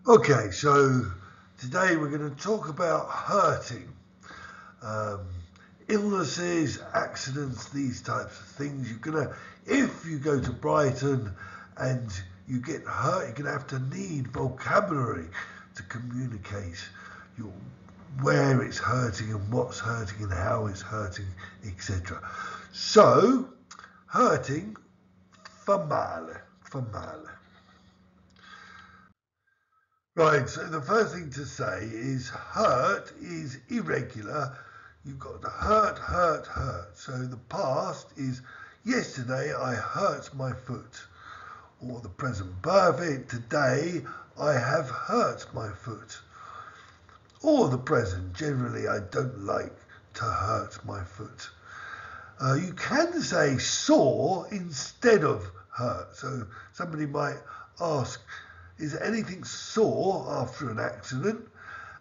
Okay, so today we're going to talk about hurting, um, illnesses, accidents, these types of things. If you go to Brighton and you get hurt, you're going to have to need vocabulary to communicate your where it's hurting and what's hurting and how it's hurting, etc. So, hurting, fa male, fa male. Right, so the first thing to say is hurt is irregular. You've got the hurt, hurt, hurt. So the past is yesterday I hurt my foot. Or the present perfect, today I have hurt my foot. Or the present, generally I don't like to hurt my foot. You can say sore instead of hurt. So somebody might ask, is anything sore after an accident?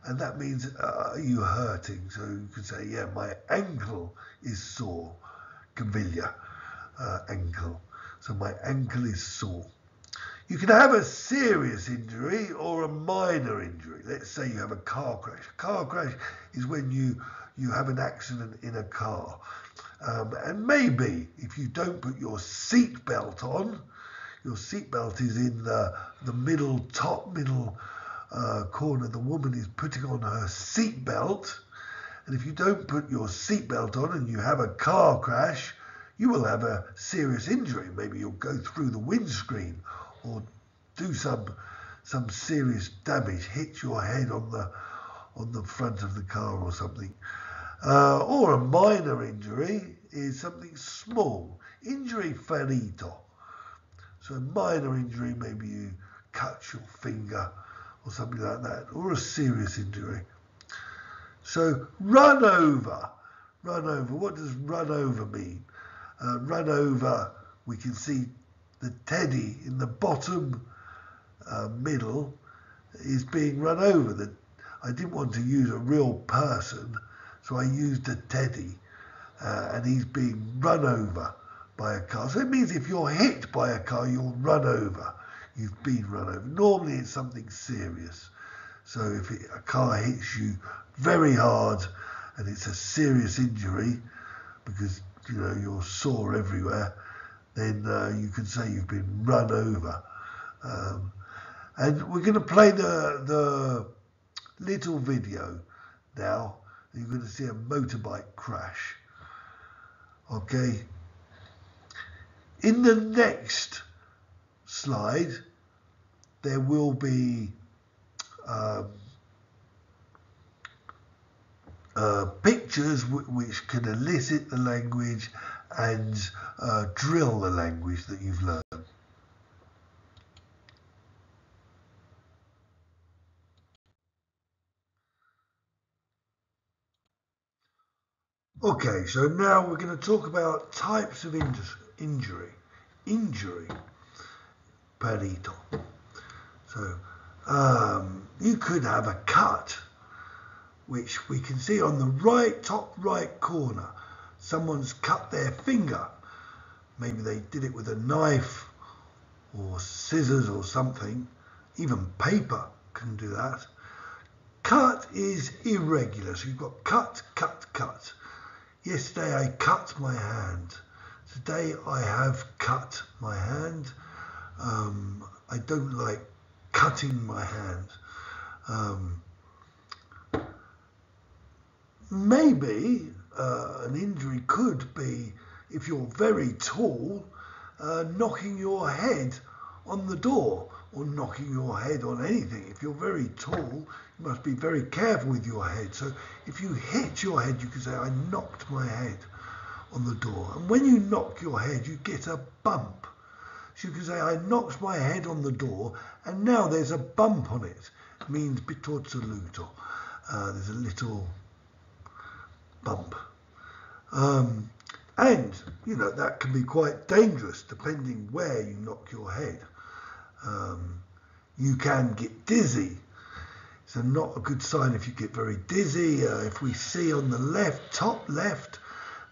And that means are you hurting? So you could say, yeah, my ankle is sore. Caviglia, ankle. So my ankle is sore. You can have a serious injury or a minor injury. Let's say you have a car crash. A car crash is when you have an accident in a car. And maybe if you don't put your seat belt on, your seatbelt is in the top middle corner. The woman is putting on her seatbelt, and if you don't put your seatbelt on and you have a car crash, you will have a serious injury. Maybe you'll go through the windscreen or do some serious damage, hit your head on the front of the car or something. Or a minor injury is something small. Injury ferito. So a minor injury, maybe you cut your finger or something like that, or a serious injury. So run over. Run over. What does run over mean? Run over, we can see the teddy in the bottom middle is being run over. I didn't want to use a real person, so I used a teddy, and he's being run over by a car. So it means if you're hit by a car, you're run over. You've been run over. Normally it's something serious. So if a car hits you very hard and it's a serious injury because you're sore everywhere, then you can say you've been run over. And we're going to play the little video now. You're going to see a motorbike crash. Okay. In the next slide, there will be pictures which can elicit the language and drill the language that you've learned. Okay, so now we're going to talk about types of injury. Injury, perito. So you could have a cut, which we can see on the top right corner. Someone's cut their finger. Maybe they did it with a knife or scissors or something. Even paper can do that. Cut is irregular. So you've got cut, cut, cut. Yesterday I cut my hand. Today I have cut my hand. I don't like cutting my hand. Maybe an injury could be, if you're very tall, knocking your head on the door or knocking your head on anything. If you're very tall, you must be very careful with your head. So if you hit your head, you can say, I knocked my head on the door. And when you knock your head, you get a bump. So you can say, I knocked my head on the door, and now there's a bump on it. It means bitotsoluto. There's a little bump. And, that can be quite dangerous depending where you knock your head. You can get dizzy. It's not a good sign if you get very dizzy. If we see on the left, top left,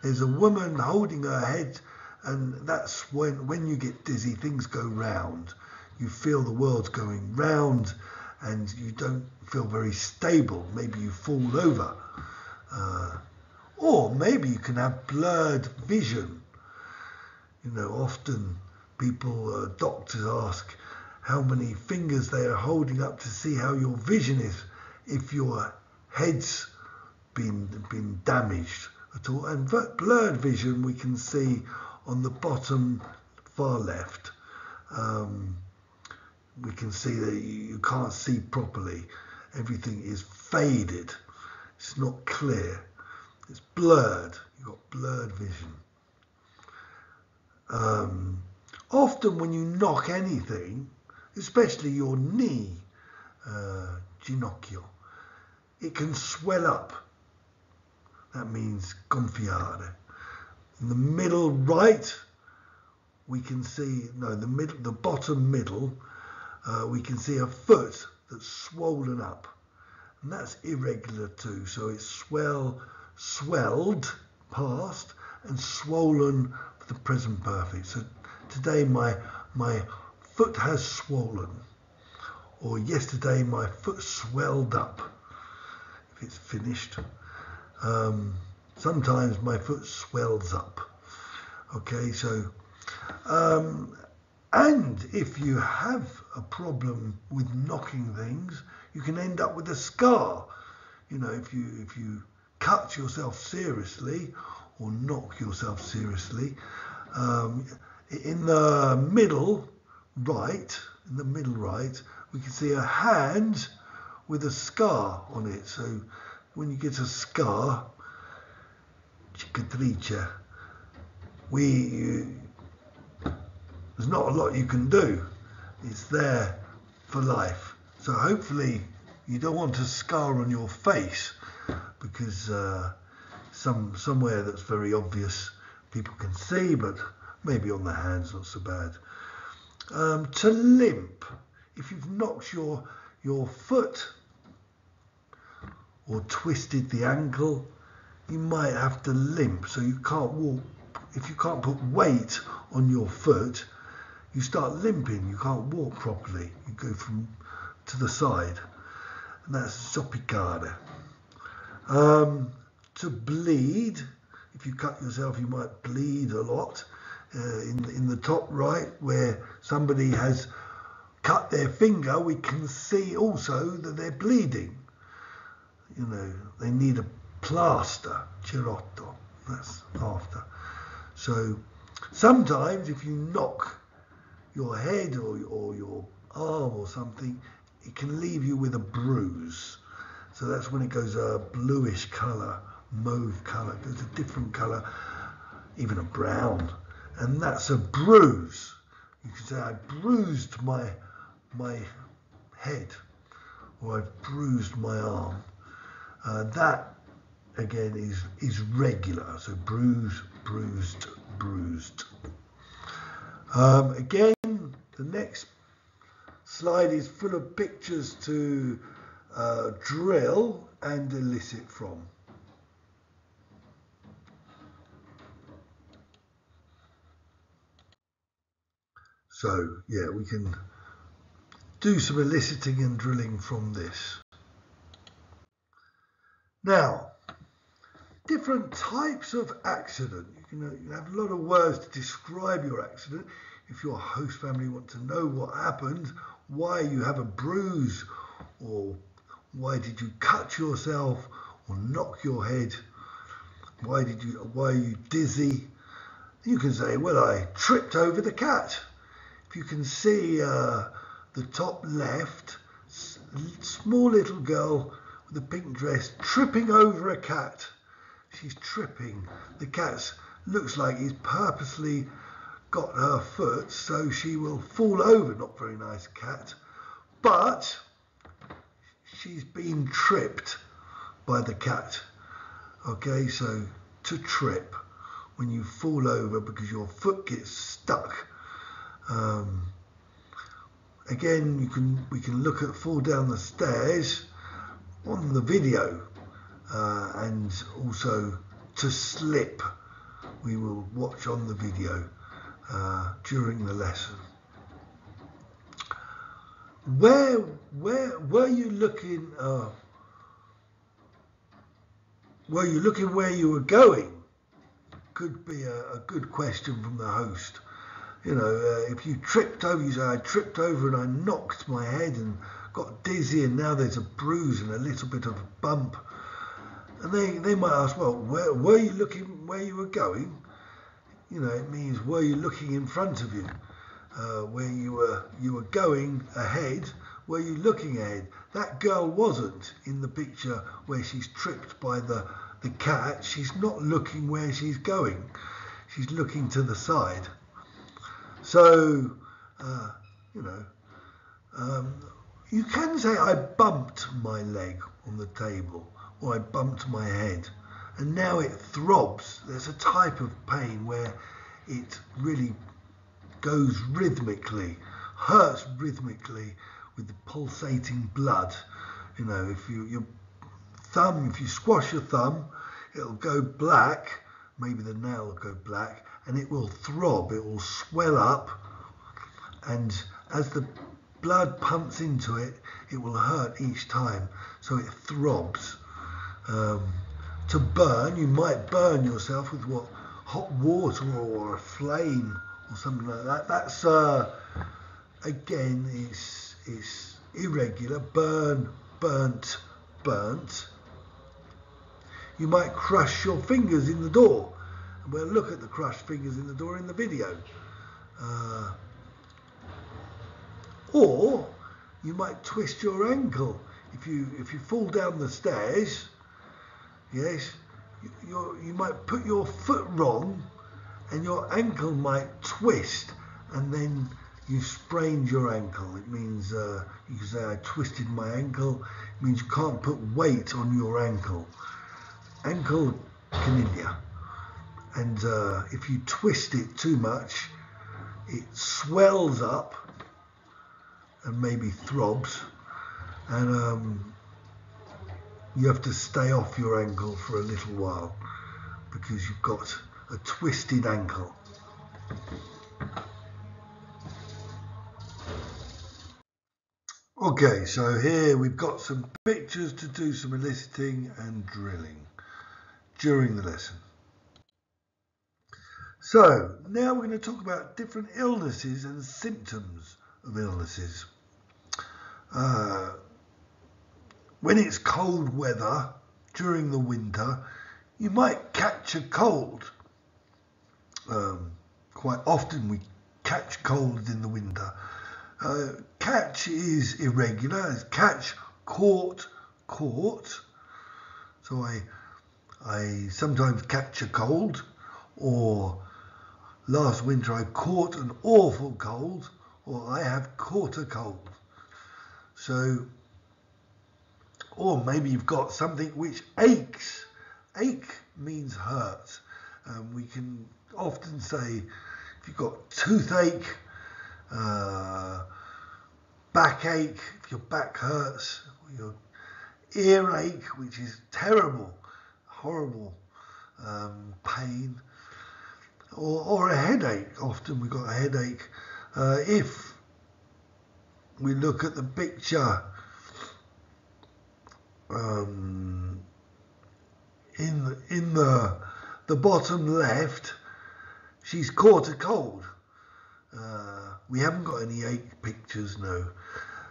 there's a woman holding her head, and that's when you get dizzy, things go round. You feel the world's going round, and you don't feel very stable. Maybe you fall over. Or maybe you can have blurred vision. You know, often people, doctors ask how many fingers they are holding up to see how your vision is, if your head's been damaged at all. And blurred vision we can see on the bottom far left. We can see that you can't see properly. Everything is faded. It's not clear. It's blurred. You've got blurred vision. Often when you knock anything, especially your knee, ginocchio, it can swell up. That means gonfiare. In the middle right, we can see, the bottom middle, we can see a foot that's swollen up. And that's irregular too. So it's swelled, past, and swollen for the present perfect. So today my foot has swollen. Or yesterday my foot swelled up, if it's finished. Sometimes my foot swells up. Okay, so and if you have a problem with knocking things, you can end up with a scar. You know, if you cut yourself seriously or knock yourself seriously, in the middle right, we can see a hand with a scar on it. So when you get a scar, cicatrice, there's not a lot you can do. It's there for life. So hopefully you don't want a scar on your face, because somewhere that's very obvious people can see, but maybe on the hands not so bad. To limp, if you've knocked your foot or twisted the ankle, you might have to limp. So you can't walk. If you can't put weight on your foot, you start limping. You can't walk properly. You go from to the side, and that's zoppicare. To bleed, if you cut yourself, you might bleed a lot. In the top right, where somebody has cut their finger, we can see also that they're bleeding. You know, they need a plaster, cerotto. That's after. So sometimes if you knock your head or your arm or something, it can leave you with a bruise. So that's when it goes a bluish colour, mauve colour, it goes a different colour, even a brown. And that's a bruise. You can say, I bruised my head, or I've bruised my arm. That again is regular. So bruise, bruised, bruised. Again, the next slide is full of pictures to drill and elicit from. So yeah, we can do some eliciting and drilling from this. Now, different types of accident. You have a lot of words to describe your accident. If your host family want to know what happened, why you have a bruise, or why did you cut yourself or knock your head, why are you dizzy, you can say, well, I tripped over the cat. If you can see the top left, small little girl with a pink dress tripping over a cat. She's tripping. The cat looks like he's purposely got her foot so she will fall over. Not very nice cat, but she's been tripped by the cat. Okay, so to trip, when you fall over because your foot gets stuck. Again, we can look at fall down the stairs on the video, and also to slip, we will watch on the video during the lesson. Where were you looking? Were you looking where you were going? Could be a good question from the host. You know, if you tripped over, you say, I tripped over and I knocked my head and got dizzy and now there's a bruise and a little bit of a bump. And they might ask, well, were you looking where you were going? You know, it means were you looking in front of you? Where you were going ahead, were you looking ahead? That girl wasn't in the picture where she's tripped by the cat. She's not looking where she's going. She's looking to the side. So, you know, you can say I bumped my leg on the table or I bumped my head and now it throbs. There's a type of pain where it really goes rhythmically, hurts rhythmically with the pulsating blood. You know, if you squash your thumb, it'll go black, maybe the nail will go black, and it will throb, it will swell up, and as the blood pumps into it, it will hurt each time, so it throbs. To burn, you might burn yourself with hot water or a flame or something like that. That's again, it's irregular. Burn, burnt, burnt. You might crush your fingers in the door. And we'll look at the crushed fingers in the door in the video. Or you might twist your ankle. If you fall down the stairs, yes, you might put your foot wrong and your ankle might twist and then you sprained your ankle. It means you can say I twisted my ankle. It means you can't put weight on your ankle. Ankle canidia. And if you twist it too much, it swells up and maybe throbs, and you have to stay off your ankle for a little while because you've got a twisted ankle. Okay, so here we've got some pictures to do some eliciting and drilling during the lesson. So now we're going to talk about different illnesses and symptoms of illnesses. When it's cold weather during the winter, you might catch a cold. Quite often we catch colds in the winter. Catch is irregular. It's catch, caught, caught. So I sometimes catch a cold, or last winter I caught an awful cold, or I have caught a cold. So, or maybe you've got something which aches. Ache means hurt. We can often say if you've got toothache, backache, if your back hurts, your earache, which is terrible, horrible pain, or a headache. Often we've got a headache. If we look at the picture in the bottom left, she's caught a cold. We haven't got any ache pictures, no.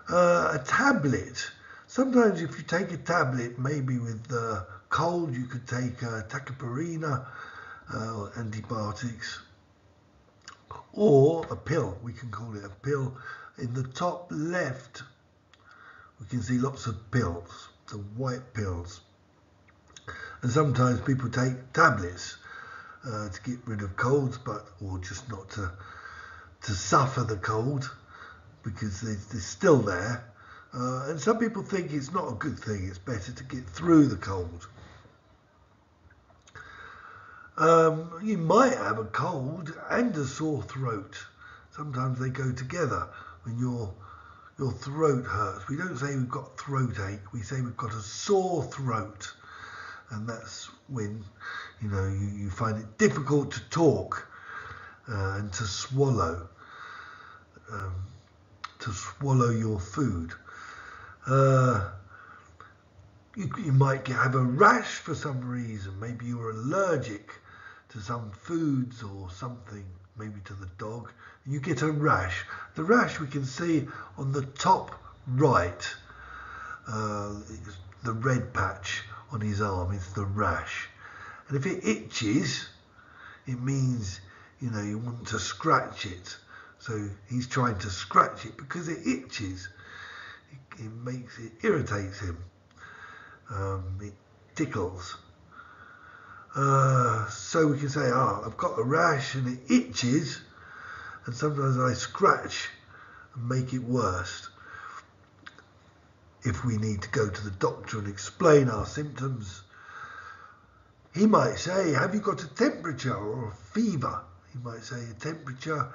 A tablet. Sometimes if you take a tablet, maybe with cold, you could take tacopurina, antibiotics, or a pill. We can call it a pill. In the top left, we can see lots of pills, the white pills. And sometimes people take tablets to get rid of colds, or just not to suffer the cold, because they're still there. And some people think it's not a good thing. It's better to get through the cold. You might have a cold and a sore throat. Sometimes they go together. When your throat hurts, we don't say we've got throat ache. We say we've got a sore throat, and that's when you find it difficult to talk and to swallow. to swallow your food. You might have a rash for some reason. Maybe you're allergic to some foods or something, maybe to the dog, and you get a rash. The rash we can see on the top right, the red patch on his arm is the rash. And if it itches, it means, you want to scratch it. So he's trying to scratch it because it itches. It irritates him. It tickles. So we can say, I've got a rash and it itches, and sometimes I scratch and make it worse. If we need to go to the doctor and explain our symptoms, he might say, have you got a temperature or a fever? He might say a temperature,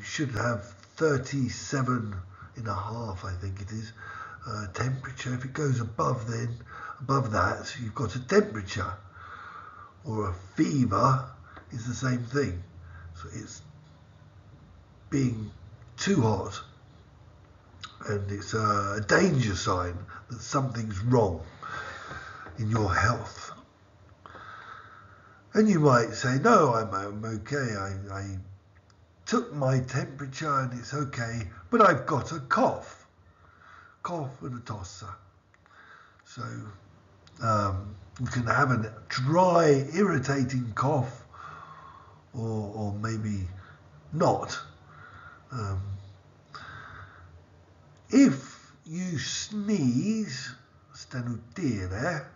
should have 37.5, I think it is, temperature. If it goes above that, you've got a temperature. Or a fever is the same thing. So it's being too hot, and it's a danger sign that something's wrong in your health. And you might say, no, I'm okay. I took my temperature and it's okay, but I've got a cough and a tosse. So you can have a dry, irritating cough, or maybe not. If you sneeze, starnutire,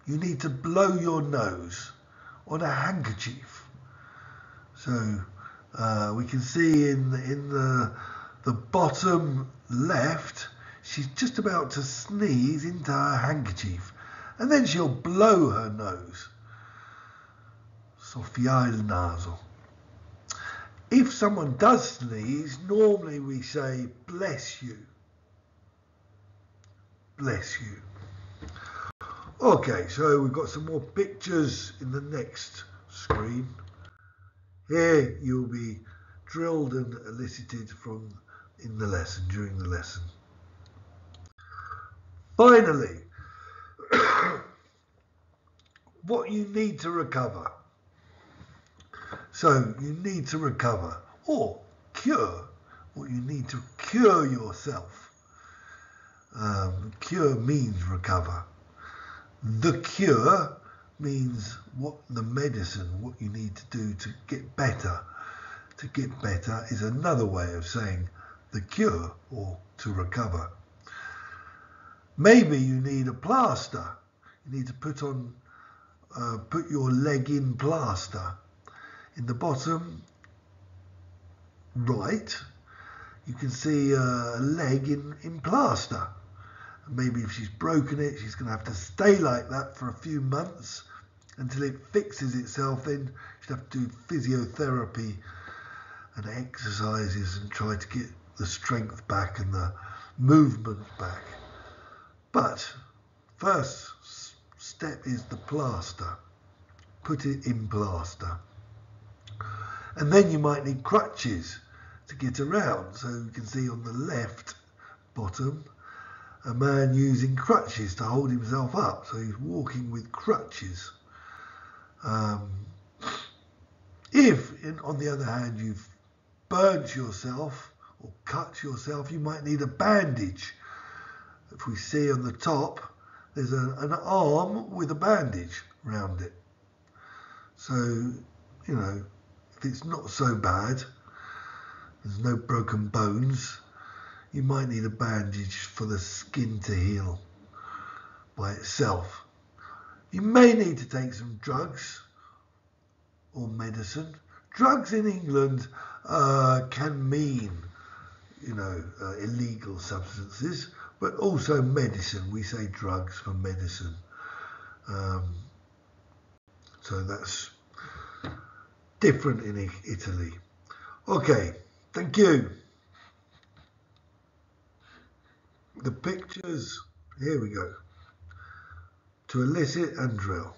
you need to blow your nose on a handkerchief. So we can see in the bottom left, she's just about to sneeze into her handkerchief, and then she'll blow her nose. Soffiare il naso. If someone does sneeze, normally we say, bless you. Bless you. Okay, so we've got some more pictures in the next screen. Here you'll be drilled and elicited in the lesson, during the lesson. Finally, what you need to recover. So you need to recover or cure. What you need to cure yourself. Cure means recover. The cure means the medicine, what you need to do to get better. To get better is another way of saying the cure or to recover. Maybe you need a plaster. You need to put your leg in plaster. In the bottom right, you can see a leg in plaster. Maybe if she's broken it, she's going to have to stay like that for a few months until it fixes itself. Then she'll have to do physiotherapy and exercises and try to get the strength back and the movement back. But first step is the plaster. Put it in plaster. And then you might need crutches to get around. So you can see on the left bottom, a man using crutches to hold himself up. So he's walking with crutches. If, on the other hand, you've burnt yourself or cut yourself, you might need a bandage. If we see on the top, there's an arm with a bandage around it. So, if it's not so bad, there's no broken bones, you might need a bandage for the skin to heal by itself. You may need to take some drugs or medicine. Drugs in England can mean, illegal substances, but also medicine. We say drugs for medicine. So that's different in Italy. Okay, thank you. The pictures, here we go. To elicit and drill.